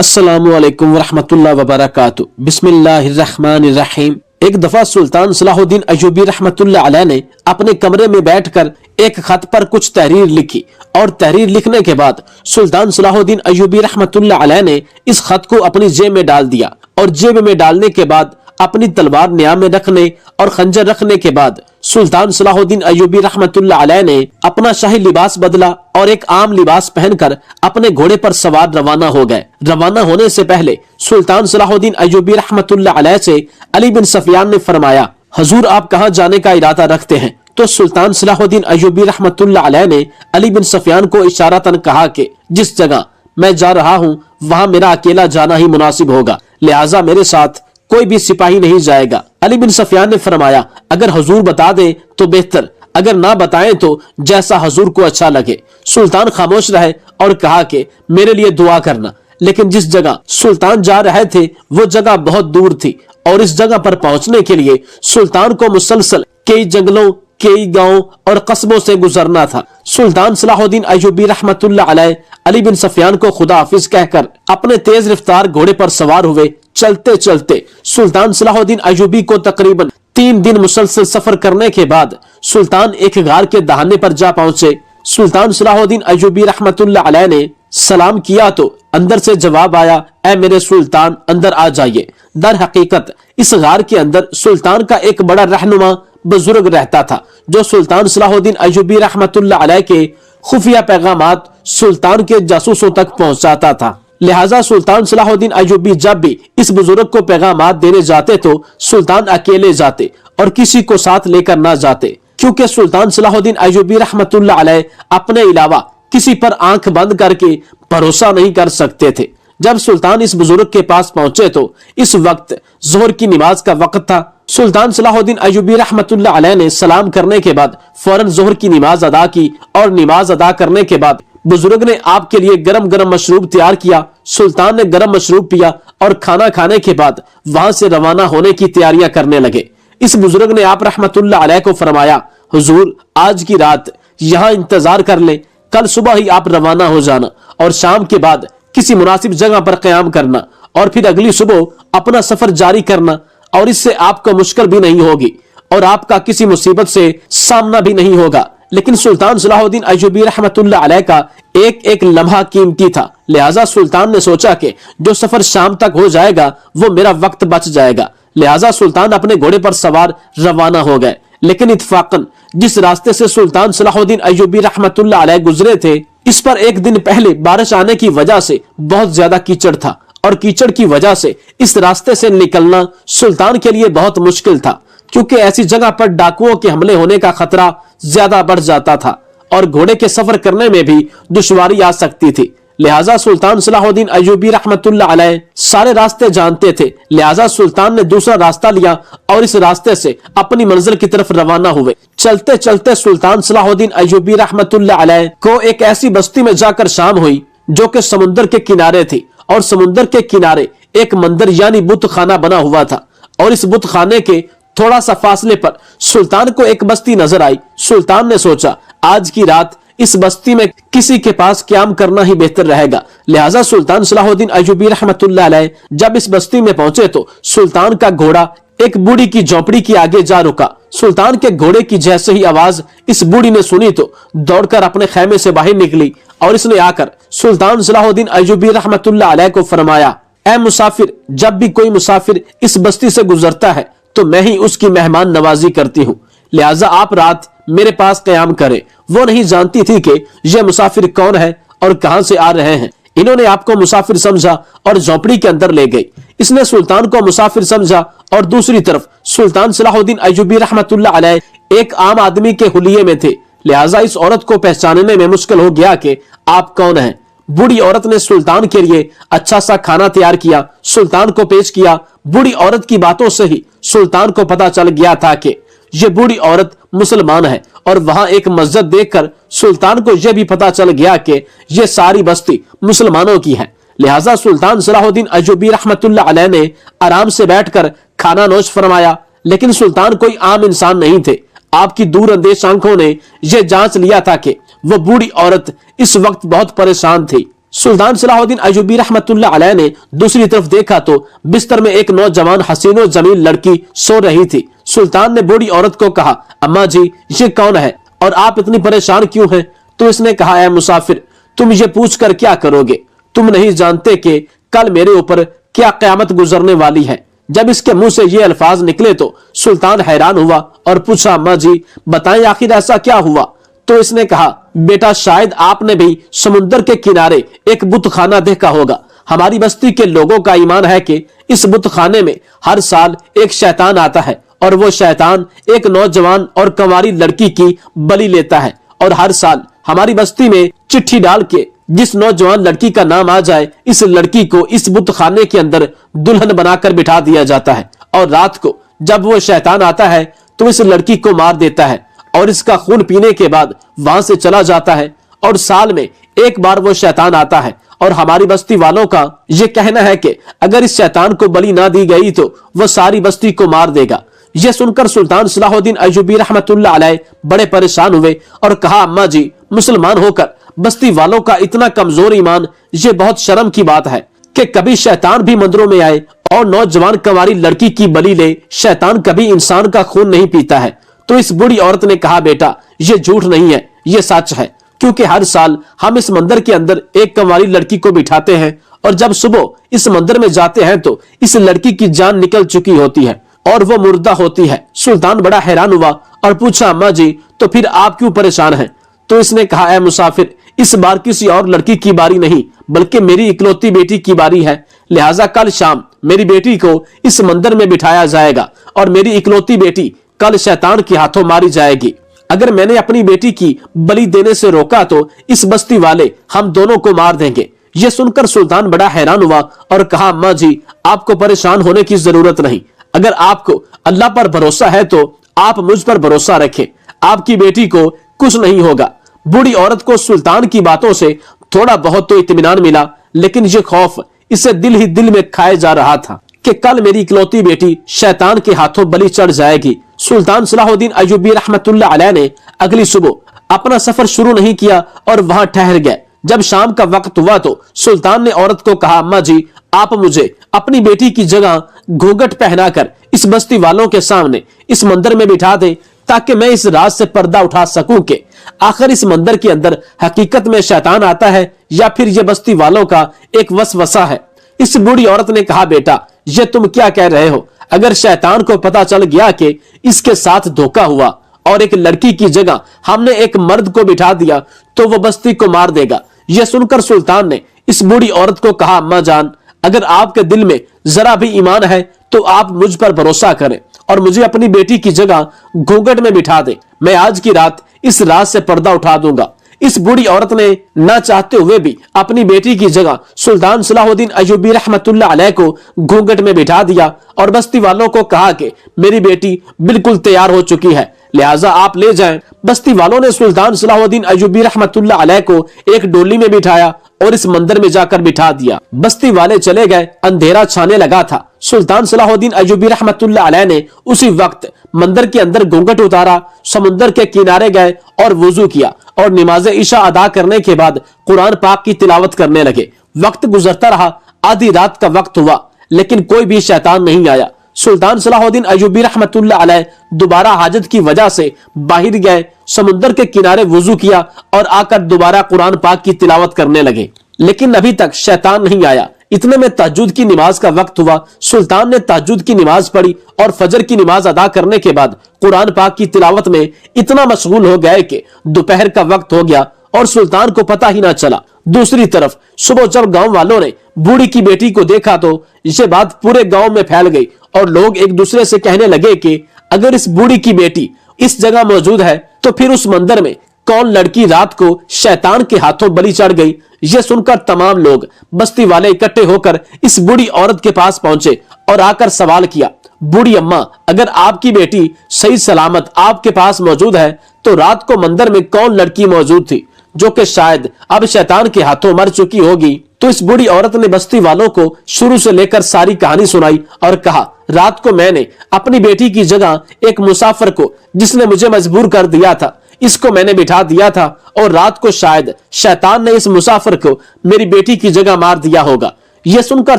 अस्सलामु अलैकुम वरहमतुल्लाहि वबरकातुहू। बिस्मिल्लाहिर्रहमानिर्रहीम। एक दफा सुल्तान सलाहुद्दीन अय्यूबी रहमतुल्लाह अलैह ने अपने कमरे में बैठकर एक खत पर कुछ तहरीर लिखी और तहरीर लिखने के बाद सुल्तान सलाहुद्दीन अय्यूबी रहमतुल्लाह अलैह ने इस खत को अपनी जेब में डाल दिया और जेब में डालने के बाद अपनी तलवार न्याम में रखने और खंजर रखने के बाद सुल्तान सलाहुद्दीन अय्यूबी रहमतुल्लाह अलैह ने अपना शाही लिबास बदला और एक आम लिबास पहनकर अपने घोड़े पर सवार रवाना हो गए। रवाना होने से पहले सुल्तान सलाहुद्दीन अय्यूबी रहमतुल्लाह अलैह से अली बिन सफियान ने फरमाया, हुजूर आप कहाँ जाने का इरादा रखते हैं? तो सुल्तान सलाहुद्दीन अय्यूबी रहमतुल्लाह अलैह ने अली बिन सफियान को इशारतन कहा कि जिस जगह मैं जा रहा हूँ वहाँ मेरा अकेला जाना ही मुनासिब होगा, लिहाजा मेरे साथ कोई भी सिपाही नहीं जाएगा। अली बिन सफियान ने फरमाया, अगर हुजूर बता दे तो बेहतर, अगर ना बताएं तो जैसा हुजूर को अच्छा लगे। सुल्तान खामोश रहे और कहा कि मेरे लिए दुआ करना। लेकिन जिस जगह सुल्तान जा रहे थे वो जगह बहुत दूर थी और इस जगह पर पहुंचने के लिए सुल्तान को मुसलसल कई जंगलों, कई गांव और कस्बों से गुजरना था। सुल्तान सलाहुद्दीन अय्यूबी रहमतुल्लाह अलैह अली बिन सफियान को खुदा हाफिज कहकर अपने तेज रफ्तार घोड़े पर सवार हुए। चलते चलते सुल्तान सलाहुद्दीन अय्यूबी को तकरीबन 3 दिन मुसलसल सफर करने के बाद सुल्तान एक गार के दहाने पर जा पहुंचे। सुल्तान सलाहुद्दीन अय्यूबी रहमतुल्लाह अलैह ने सलाम किया तो अंदर से जवाब आया, ऐ मेरे सुल्तान अंदर आ जाइए। दर हकीकत इस गार के अंदर सुल्तान का एक बड़ा रहनुमा बुजुर्ग रहता था जो सुल्तान सलाहुद्दीन अय्यूबी रहमतुल्लाह अलैह के खुफिया पैगामात सुल्तान के जासूसों तक पहुंचाता था। लिहाजा सुल्तान सलाहुद्दीन अय्यूबी जब भी इस बुजुर्ग को पैगामात देने जाते तो सुल्तान अकेले जाते और किसी को साथ लेकर ना जाते, क्योंकि सुल्तान सलाहुद्दीन अय्यूबी रहमतुल्लाह अलैह अपने अलावा किसी पर आंख बंद करके भरोसा नहीं कर सकते थे। जब सुल्तान इस बुजुर्ग के पास पहुंचे तो इस वक्त जोहर की नमाज का वक्त था। सुल्तान सलाहुद्दीन अय्यूबी रहमतुल्लाह अलैह ने सलाम करने के बाद फौरन जोहर की नमाज अदा की और नमाज अदा करने के बाद बुजुर्ग ने आपके लिए गरम गरम मशरूब तैयार किया। सुल्तान ने गरम मशरूब पिया और खाना खाने के बाद वहां से रवाना होने की तैयारियां करने लगे। इस बुजुर्ग ने आप रहमतुल्लाह अलैह को फरमाया, हुजूर आज की रात यहाँ इंतजार कर ले, कल सुबह ही आप रवाना हो जाना और शाम के बाद किसी मुनासिब जगह पर क़याम करना और फिर अगली सुबह अपना सफर जारी करना और इससे आपको मुश्किल भी नहीं होगी और आपका किसी मुसीबत से सामना भी नहीं होगा। लेकिन सुल्तान सलाहुद्दीन अय्यूबी रहमतुल्लाह अलैह का एक एक लम्हा कीमती था, लिहाजा सुल्तान ने सोचा कि जो सफर शाम तक हो जाएगा वो मेरा वक्त बच जाएगा। लिहाजा सुल्तान अपने घोड़े पर सवार रवाना हो गए। लेकिन इत्तफाकन जिस रास्ते से सुल्तान सलाहुद्दीन अय्यूबी रहमतुल्लाह अलैह गुजरे थे इस पर एक दिन पहले बारिश आने की वजह से बहुत ज्यादा कीचड़ था और कीचड़ की वजह से इस रास्ते से निकलना सुल्तान के लिए बहुत मुश्किल था, क्योंकि ऐसी जगह पर डाकुओं के हमले होने का खतरा ज्यादा बढ़ जाता था और घोड़े के सफर करने में भी दुश्वारी आ सकती थी। लिहाजा सुल्तान सलाहुद्दीन अय्यूबी रहमतुल्लाह अलैह सारे रास्ते जानते थे। लिहाजा सुल्तान ने दूसरा रास्ता लिया और इस रास्ते से अपनी मंजिल की तरफ रवाना हुए। चलते चलते सुल्तान सलाहुद्दीन अय्यूबी रहमतुल्लाह अलैह को एक ऐसी बस्ती में जाकर शाम हुई जो कि समुद्र के किनारे थी और समुद्र के किनारे एक मंदिर यानी बुत खाना बना हुआ था और इस बुत खाने के थोड़ा सा फासले पर सुल्तान को एक बस्ती नजर आई। सुल्तान ने सोचा आज की रात इस बस्ती में किसी के पास क़याम करना ही बेहतर रहेगा। लिहाजा सुल्तान सलाहुद्दीन अय्यूबी रहमतुल्लाह अलैह जब इस बस्ती में पहुंचे तो सुल्तान का घोड़ा एक बूढ़ी की झोपड़ी के आगे जा रुका। सुल्तान के घोड़े की जैसे ही आवाज इस बूढ़ी ने सुनी तो दौड़कर अपने खेमे से बाहर निकली और इसने आकर सुल्तान सलाहुद्दीन अय्यूबी रहमतुल्लाह अलैह को फरमाया, ऐ मुसाफिर, जब भी कोई मुसाफिर इस बस्ती से गुजरता है तो मैं ही उसकी मेहमान नवाजी करती हूँ, लिहाजा आप रात मेरे पास क़याम करें। वो नहीं जानती थी कि यह मुसाफिर कौन है और कहां से आ रहे हैं। इन्होंने आपको मुसाफिर समझा और झोपड़ी के अंदर ले गई। इसने सुल्तान को मुसाफिर समझा और दूसरी तरफ सुल्तान सलाहुद्दीन अय्यूबी रहमतुल्लाह अलैह एक आम आदमी के हुलिये में थे, लिहाजा इस औरत को पहचानने में मुश्किल हो गया कि आप कौन हैं। बूढ़ी औरत ने सुल्तान के लिए अच्छा सा खाना तैयार किया, सुल्तान को पेश किया। बूढ़ी औरत की बातों से ही सुल्तान को पता चल गया था कि यह बूढ़ी औरत मुसलमान है और वहां एक मस्जिद देखकर सुल्तान को यह भी पता चल गया कि यह सारी बस्ती मुसलमानों की है। लिहाजा सुल्तान सलाहुद्दीन अय्यूबी रहमतुल्लाह अलैह ने आराम से बैठकर खाना नोश फरमाया। लेकिन सुल्तान कोई आम इंसान नहीं थे। आपकी दूरअंदेश आंखों ने यह जांच लिया था कि वह बूढ़ी औरत इस वक्त बहुत परेशान थी। सुल्तान सलाहुद्दीन अय्यूबी रहमतुल्लाह अलैह ने दूसरी तरफ देखा तो बिस्तर में एक नौजवान हसीनो जमील लड़की सो रही थी। सुल्तान ने बूढ़ी औरत को कहा, अम्मा जी ये कौन है और आप इतनी परेशान क्यों हैं? तो इसने कहा, ऐ मुसाफिर, तुम ये पूछ कर क्या करोगे? तुम नहीं जानते कि कल मेरे ऊपर क्या क़यामत गुजरने वाली है। जब इसके मुंह से ये अल्फाज निकले तो सुल्तान हैरान हुआ और पूछा, अम्मा जी बताएं आखिर ऐसा क्या हुआ? तो इसने कहा, बेटा शायद आपने भी समुद्र के किनारे एक बुतखाना देखा होगा। हमारी बस्ती के लोगों का ईमान है कि इस बुतखाने में हर साल एक शैतान आता है और वो शैतान एक नौजवान और कंवारी लड़की की बलि लेता है और हर साल हमारी बस्ती में चिट्ठी डाल के जिस नौजवान लड़की का नाम आ जाए इस लड़की को इस बुतखाने के अंदर दुल्हन बनाकर बिठा दिया जाता है और रात को जब वो शैतान आता है तो इस लड़की को मार देता है और इसका खून पीने के बाद वहां से चला जाता है और साल में एक बार वो शैतान आता है और हमारी बस्ती वालों का ये कहना है कि अगर इस शैतान को बलि ना दी गई तो वो सारी बस्ती को मार देगा। यह सुनकर सुल्तान सलाहुद्दीन अय्यूबी रहमतुल्लाह अलैह बड़े परेशान हुए और कहा, अम्मा जी मुसलमान होकर बस्ती वालों का इतना कमजोर ईमान, ये बहुत शर्म की बात है कि कभी शैतान भी मंदिरों में आए और नौजवान कंवारी लड़की की बलि ले। शैतान कभी इंसान का खून नहीं पीता है। तो इस बूढ़ी औरत ने कहा, बेटा ये झूठ नहीं है, ये सच है, क्योंकि हर साल हम इस मंदिर के अंदर एक कंवारी लड़की को बिठाते हैं और जब सुबह इस मंदिर में जाते हैं तो इस लड़की की जान निकल चुकी होती है और वो मुर्दा होती है। सुल्तान बड़ा हैरान हुआ और पूछा, अम्मा जी तो फिर आप क्यों परेशान हैं? तो इसने कहा, ऐ मुसाफिर, इस बार किसी और लड़की की बारी नहीं बल्कि मेरी इकलौती बेटी की बारी है। लिहाजा कल शाम मेरी बेटी को इस मंदिर में बिठाया जाएगा और मेरी इकलौती बेटी कल शैतान के हाथों मारी जाएगी। अगर मैंने अपनी बेटी की बलि देने से रोका तो इस बस्ती वाले हम दोनों को मार देंगे। यह सुनकर सुल्तान बड़ा हैरान हुआ और कहा, अम्मा जी आपको परेशान होने की जरूरत नहीं। अगर आपको अल्लाह पर भरोसा है तो आप मुझ पर भरोसा रखें, आपकी बेटी को कुछ नहीं होगा। बूढ़ी औरत को सुल्तान की बातों से थोड़ा बहुत तो इत्मीनान मिला, लेकिन ये खौफ इसे दिल ही दिल में खाए जा रहा था कि कल मेरी इकलौती बेटी शैतान के हाथों बलि चढ़ जाएगी। सुल्तान सलाहुद्दीन अय्यूबी रहमतुल्लाह अलैह ने अगली सुबह अपना सफर शुरू नहीं किया और वहां ठहर गए। जब शाम का वक्त हुआ तो सुल्तान ने औरत को कहा, अम्मा जी आप मुझे अपनी बेटी की जगह घूंघट पहनाकर इस बस्ती वालों के सामने इस मंदिर में बिठा दे ताकि मैं इस राज से पर्दा उठा सकूं कि आखिर इस मंदिर के अंदर हकीकत में शैतान आता है या फिर यह बस्ती वालों का एक वसवसा है। इस बूढ़ी औरत ने कहा, बेटा ये तुम क्या कह रहे हो? अगर शैतान को पता चल गया कि इसके साथ धोखा हुआ और एक लड़की की जगह हमने एक मर्द को बिठा दिया तो वो बस्ती को मार देगा। यह सुनकर सुल्तान ने इस बूढ़ी औरत को कहा, अम्मा जान अगर आपके दिल में जरा भी ईमान है तो आप मुझ पर भरोसा करें और मुझे अपनी बेटी की जगह घूंघट में बिठा दे। मैं आज की रात इस रात से पर्दा उठा दूंगा। इस बूढ़ी औरत ने ना चाहते हुए भी अपनी बेटी की जगह सुल्तान सलाहुद्दीन अय्यूबी रहमतुल्लाह अलैह को घूंघट में बिठा दिया और बस्ती वालों को कहा कि मेरी बेटी बिल्कुल तैयार हो चुकी है, लिहाजा आप ले जाएं। बस्ती वालों ने सुल्तान सलाहुद्दीन अय्यूबी रहमतुल्लाह अलैह को एक डोली में बिठाया और इस मंदिर में जाकर बिठा दिया। बस्ती वाले चले गए, अंधेरा छाने लगा था। सुल्तान सलाहुद्दीन अय्यूबी रहमतुल्लाह अलैह ने उसी वक्त मंदिर के अंदर घूंघट उतारा, समुद्र के किनारे गए और वुजू किया और नमाज इशा अदा करने के बाद कुरान पाक की तिलावत करने लगे। वक्त गुजरता रहा, आधी रात का वक्त हुआ लेकिन कोई भी शैतान नहीं आया। सुल्तान सलाहुद्दीन अय्यूबी रहमतुल्लाह अलैह दोबारा हाजत की वजह से बाहर गए, समुद्र के किनारे वुजू किया और आकर दोबारा कुरान पाक की तिलावत करने लगे, लेकिन अभी तक शैतान नहीं आया। इतने में तहज्जुद की नमाज का वक्त हुआ। सुल्तान ने तहज्जुद की नमाज पढ़ी और फजर की नमाज अदा करने के बाद कुरान पाक की तिलावत में इतना मशगूल हो गए कि दोपहर का वक्त हो गया और सुल्तान को पता ही ना चला। दूसरी तरफ सुबह जब गांव वालों ने बूढ़ी की बेटी को देखा तो ये बात पूरे गांव में फैल गई और लोग एक दूसरे से कहने लगे कि अगर इस बूढ़ी की बेटी इस जगह मौजूद है तो फिर उस मंदिर में कौन लड़की रात को शैतान के हाथों बलि चढ़ गई। यह सुनकर तमाम लोग बस्ती वाले इकट्ठे होकर इस बूढ़ी औरत के पास पहुंचे और आकर सवाल किया, बूढ़ी अम्मा अगर आपकी बेटी सही सलामत आपके पास मौजूद है तो रात को मंदिर में कौन लड़की मौजूद थी जो कि शायद अब शैतान के हाथों मर चुकी होगी। तो इस बूढ़ी औरत ने बस्ती वालों को शुरू से लेकर सारी कहानी सुनाई और कहा, रात को मैंने अपनी बेटी की जगह एक मुसाफिर को जिसने मुझे मजबूर कर दिया था اس کو میں نے بٹھا دیا تھا اور رات کو شاید شیطان نے اس مسافر کو میری بیٹی کی جگہ مار دیا ہوگا۔ یہ سن کر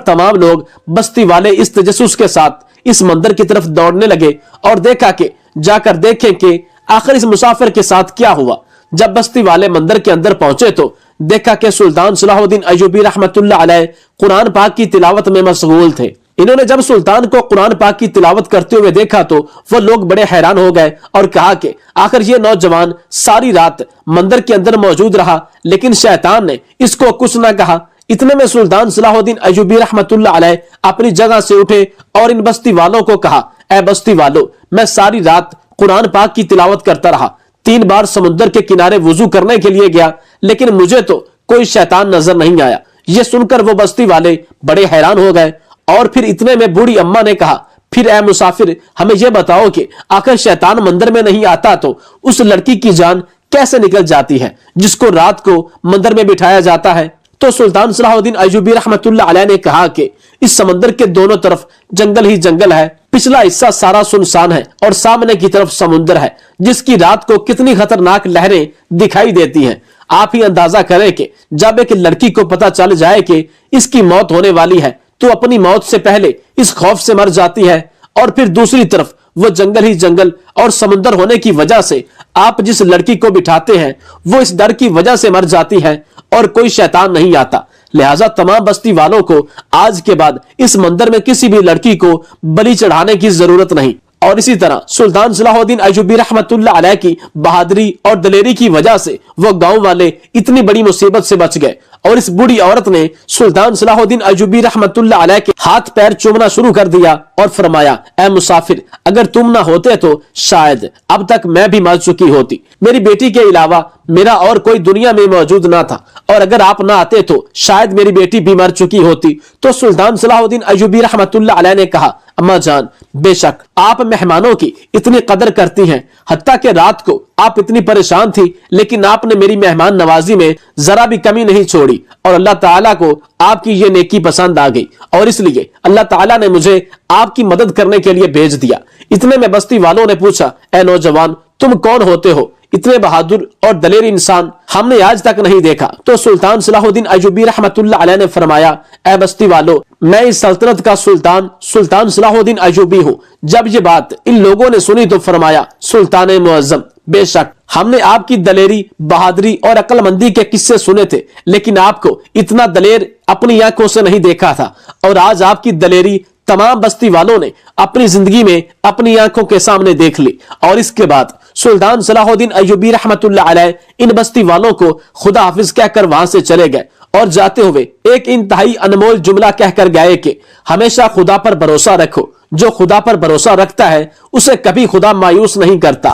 تمام لوگ بستی والے اس تجسس کے ساتھ اس مندر کی طرف دوڑنے لگے اور دیکھا کہ جا کر دیکھیں کہ آخر اس مسافر کے ساتھ کیا ہوا۔ جب بستی والے مندر کے اندر پہنچے تو دیکھا کہ سلطان صلاح الدین ایوبی رحمت اللہ علیہ قرآن پاک کی تلاوت میں مشغول تھے۔ انہوں نے جب سلطان کو قرآن پاک کی تلاوت کرتے ہوئے دیکھا تو وہ لوگ بڑے حیران ہو گئے اور کہا کہ آخر یہ نوجوان ساری رات مندر کے اندر موجود رہا لیکن شیطان نے اس کو کچھ نہ کہا۔ اتنے میں سلطان صلاح الدین ایوبی رحمت اللہ علیہ اپنی جگہ سے اٹھے اور ان بستی والوں کو کہا، اے بستی والو، میں ساری رات قرآن پاک کی تلاوت کرتا رہا، 3 بار سمندر کے کنارے وضو کرنے کے لیے گیا لیکن مجھے تو کوئی شیطان نظر نہیں آیا۔ یہ سن کر وہ بستی والے بڑے حیران ہو گئے اور پھر اتنے میں بوڑھی اماں نے کہا، پھر اے مسافر ہمیں یہ بتاؤ کہ آخر شیطان مندر میں نہیں آتا تو اس لڑکی کی جان کیسے نکل جاتی ہے جس کو رات کو مندر میں بٹھایا جاتا ہے؟ تو سلطان صلاح الدین ایوبی رحمت اللہ علیہ نے کہا کہ اس سمندر کے دونوں طرف جنگل ہی جنگل ہے، پچھلا حصہ سارا سنسان ہے اور سامنے کی طرف سمندر ہے جس کی رات کو کتنی خطرناک لہریں دکھائی دیتی ہیں۔ آپ ہی اندازہ کریں کہ جب ایک لڑکی کو پتہ چل جائے کہ اس کی موت ہونے والی ہے تو اپنی موت سے پہلے اس خوف سے مر جاتی ہے، اور پھر دوسری طرف وہ جنگل ہی جنگل اور سمندر ہونے کی وجہ سے آپ جس لڑکی کو بٹھاتے ہیں وہ اس ڈر کی وجہ سے مر جاتی ہے اور کوئی شیطان نہیں آتا۔ لہٰذا تمام بستی والوں کو آج کے بعد اس مندر میں کسی بھی لڑکی کو بلی چڑھانے کی ضرورت نہیں۔ اور اسی طرح سلطان صلاح الدین ایوبی رحمت اللہ علیہ کی بہادری اور دلیری کی وجہ سے وہ گاؤں والے اتنی بڑی مصیبت سے بچ گئے، اور اس بوڑھی عورت نے سلطان صلاح الدین ایوبی رحمت اللہ علیہ کے ہاتھ پیر چومنا شروع کر دیا اور فرمایا، اے مسافر، اگر تم نہ ہوتے تو شاید اب تک میں بھی مر چکی ہوتی۔ میری بیٹی کے علاوہ میرا اور کوئی دنیا میں موجود نہ تھا، اور اگر آپ نہ آتے تو شاید میری بیٹی بھی مر چکی ہوتی۔ تو سلطان صلاح الدین ایوبی رحمت اللہ علیہ نے کہا، اماں جان، بے شک آپ مہمانوں کی اتنی قدر کرتی ہیں، حتیٰ کہ رات کو آپ اتنی پریشان تھی لیکن آپ نے میری مہمان نوازی میں ذرا بھی کمی نہیں چھوڑی، اور اللہ تعالیٰ کو آپ کی یہ نیکی پسند آ گئی، اور اس لیے اللہ تعالیٰ نے مجھے آپ کی مدد کرنے کے لیے بھیج دیا۔ اتنے میں بستی والوں نے پوچھا، اے نوجوان، تم کون ہوتے ہو؟ اتنے بہادر اور دلیر انسان ہم نے آج تک نہیں دیکھا۔ تو سلطان صلاح الدین ایوبی رحمت اللہ علیہ نے فرمایا، اے بستی والو، میں اس سلطنت کا سلطان صلاح الدین ایوبی ہوں۔ جب یہ بات ان لوگوں نے سنی تو فرمایا، سلطان معظم، بے شک ہم نے آپ کی دلیری، بہادری اور عقل مندی کے قصے سنے تھے لیکن آپ کو اتنا دلیر اپنی آنکھوں سے نہیں دیکھا تھا، اور آج آپ کی دلیری تمام بستی والوں نے اپنی زندگی میں اپنی آنکھوں کے سامنے دیکھ لی۔ اور اس کے بعد سلطان صلاح الدین ایوبی رحمت اللہ علیہ ان بستی والوں کو خدا حافظ کہہ کر وہاں سے چلے گئے، اور جاتے ہوئے ایک انتہائی انمول جملہ کہہ کر گئے کہ ہمیشہ خدا پر بھروسہ رکھو، جو خدا پر بھروسہ رکھتا ہے اسے کبھی خدا مایوس نہیں کرتا۔